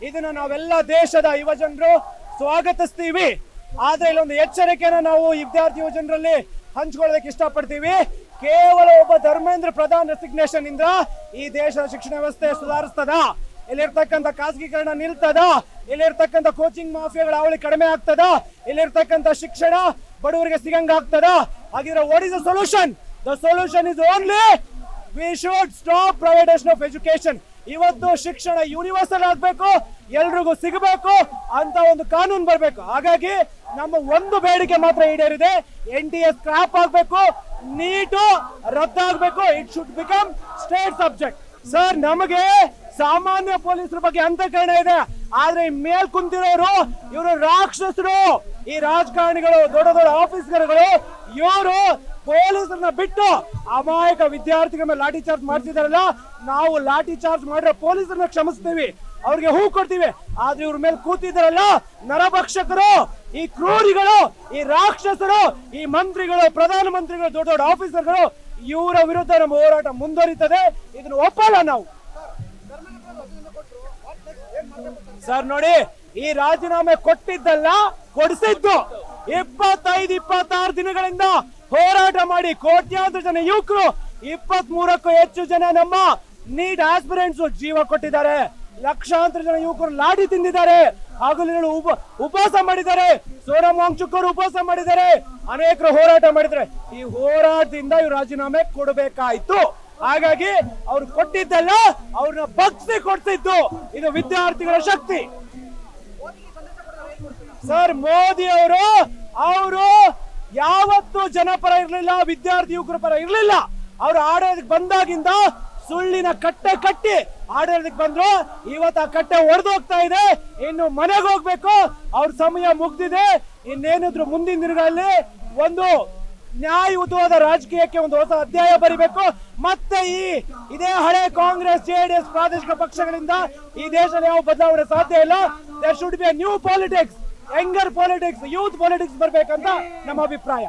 ಇದನ್ನ ನಾವೆಲ್ಲ ದೇಶದ ಯುವಜನರು ಸ್ವಾಗತಿಸ್ತೀವಿ. ಆದ್ರೆ ಇಲ್ಲೊಂದು ಎಚ್ಚರಿಕೆನ ನಾವು ವಿದ್ಯಾರ್ಥಿ ಯುವಜನರಲ್ಲಿ ಹಂಚ್ಕೊಳ್ಳೋದಕ್ಕೆ ಇಷ್ಟಪಡ್ತೀವಿ. ಕೇವಲ ಒಬ್ಬ ಧರ್ಮೇಂದ್ರ ಪ್ರಧಾನ್ ರೆಸಿಗ್ನೇಷನ್ ಇಂದ ಈ ದೇಶದ ಶಿಕ್ಷಣ ವ್ಯವಸ್ಥೆ ಸುಧಾರಿಸ್ತದ? ಇಲ್ಲಿರ್ತಕ್ಕಂಥ ಖಾಸಗೀಕರಣ ನಿಲ್ತದ? ಇಲ್ಲಿರ್ತಕ್ಕಂಥ ಕೋಚಿಂಗ್ ಮಾಫಿಯಾಗಳ ಅವಳಿ ಕಡಿಮೆ ಆಗ್ತದ? ಇಲ್ಲಿರ್ತಕ್ಕಂಥ ಶಿಕ್ಷಣ ಬಡವರಿಗೆ ಸಿಗಂಗ ಆಗ್ತದ? ಹಾಗಿದ್ರೆ what is the solution? The solution is only we should stop privatisation of education. ಇವತ್ತು ಶಿಕ್ಷಣ ಯೂನಿವರ್ಸಲ್ ಆಗಬೇಕು, ಎಲ್ರಿಗೂ ಸಿಗಬೇಕು ಅಂತ ಒಂದು ಕಾನೂನು ಬರಬೇಕು. ಹಾಗಾಗಿ ನಮ್ಮ ಒಂದು ಬೇಡಿಕೆ ಮಾತ್ರ ಈಡೇರಿದೆ, NTA ಸ್ಕ್ರಾಪ್ ಆಗಬೇಕು, ನೀಟು ರದ್ದಾಗಬೇಕು. It should become state subject. Sir, ನಮಗೆ ಸಾಮಾನ್ಯ ಪೊಲೀಸರ ಬಗ್ಗೆ ಅಂತಃಕರಣ ಇದೆ, ಆದ್ರೆ ಮೇಲ್ ಕುಂತಿರೋರು ಇವರು ರಾಕ್ಷಸರು. ಈ ರಾಜಕಾರಣಿಗಳು, ದೊಡ್ಡ ದೊಡ್ಡ ಆಫೀಸರ್ಗಳು, ಇವರು ಪೊಲೀಸರನ್ನ ಬಿಟ್ಟು ಅಮಾಯಕ ವಿದ್ಯಾರ್ಥಿಗಳ ಮೇಲೆ ಲಾಠಿ ಚಾರ್ಜ್ ಮಾಡ್ತಿದಾರಲ್ಲ, ನಾವು ಲಾಠಿ ಚಾರ್ಜ್ ಮಾಡಿರೋ ಪೊಲೀಸರನ್ನ ಕ್ಷಮಿಸ್ತೀವಿ, ಅವ್ರಿಗೆ ಹೂ ಕೊಡ್ತೀವಿ. ಆದ್ರೆ ಇವ್ರ ಮೇಲೆ ಕೂತಿದಾರಲ್ಲ ನರಭಕ್ಷಕರು, ಈ ಕ್ರೂರಿಗಳು, ಈ ರಾಕ್ಷಸರು, ಈ ಮಂತ್ರಿಗಳು, ಪ್ರಧಾನ ಮಂತ್ರಿಗಳು, ದೊಡ್ಡ ದೊಡ್ಡ ಆಫೀಸರ್ಗಳು, ಇವರ ವಿರುದ್ಧ ನಮ್ಮ ಹೋರಾಟ ಮುಂದುವರಿತದೆ. ಇದನ್ನು ಒಪ್ಪಲ್ಲ ನಾವು. ಸರ್ ನೋಡಿ, ಈ ರಾಜೀನಾಮೆ ಕೊಟ್ಟಿದ್ದಲ್ಲ, ಕೊಡಿಸಿದ್ದು. 25-26 ದಿನಗಳಿಂದ ಹೋರಾಟ ಮಾಡಿ ಕೋಟ್ಯಾಂತರ ಜನ ಯುವಕರು, 23ಕ್ಕೂ ಹೆಚ್ಚು ಜನ ನಮ್ಮ ನೀಟ್ ಆಸ್ಪಿರೆಂಟ್ಸ್ ಜೀವ ಕೊಟ್ಟಿದ್ದಾರೆ. ಲಕ್ಷಾಂತರ ಜನ ಯುವಕರು ಲಾಠಿ ತಿಂದಿದ್ದಾರೆ, ಹಗಲಿರುಳು ಉಪವಾಸ ಮಾಡಿದ್ದಾರೆ. ಸೋನಂ ವಾಂಗ್ಚುಕ್ ಅವರು ಉಪವಾಸ ಮಾಡಿದ್ದಾರೆ, ಅನೇಕರು ಹೋರಾಟ ಮಾಡಿದ್ದಾರೆ. ಈ ಹೋರಾಟದಿಂದ ಇವ್ರು ರಾಜೀನಾಮೆ ಕೊಡಬೇಕಾಯ್ತು. ಹಾಗಾಗಿ ಅವ್ರು ಕೊಟ್ಟಿದ್ದಲ್ಲ, ಅವ್ರನ್ನ ಬಗ್ಸಿ ಕೊಡ್ತಿದ್ದು. ಇದು ವಿದ್ಯಾರ್ಥಿಗಳ ಶಕ್ತಿ. ಸರ್, ಮೋದಿ ಅವರು ಯಾವತ್ತೂ ಜನಪರ ಇರ್ಲಿಲ್ಲ, ವಿದ್ಯಾರ್ಥಿ ಯುವಕರ ಪರ ಇರ್ಲಿಲ್ಲ. ಅವ್ರು ಆಡೋದಕ್ಕೆ ಬಂದಾಗಿಂದ ಸುಳ್ಳಿನ ಕಟ್ಟೆ ಕಟ್ಟಿ ಆಡೋದಕ್ಕೆ ಬಂದ್ರು. ಇವತ್ತು ಆ ಕಟ್ಟೆ ಒಡೆದೋಗ್ತಾ ಇದೆ. ಇನ್ನು ಮನೆಗೆ ಹೋಗ್ಬೇಕು, ಅವ್ರ ಸಮಯ ಮುಗ್ದಿದೆ. ಇನ್ನೇನಿದ್ರು ಮುಂದಿನ ದಿನಗಳಲ್ಲಿ ಒಂದು ನ್ಯಾಯಯುತವಾದ ರಾಜಕೀಯಕ್ಕೆ ಒಂದು ಹೊಸ ಅಧ್ಯಾಯ ಬರಿಬೇಕು. ಮತ್ತೆ ಇದೇ ಹಳೆ ಕಾಂಗ್ರೆಸ್, JDS ಪ್ರಾದೇಶಿಕ ಪಕ್ಷಗಳಿಂದ ಈ ದೇಶದಲ್ಲಿ ಯಾವ ಬದಲಾವಣೆ ಸಾಧ್ಯ ಇಲ್ಲ. There should be a new politics, younger politics, youth politics ಬರ್ಬೇಕಂತ ನಮ್ಮ ಅಭಿಪ್ರಾಯ.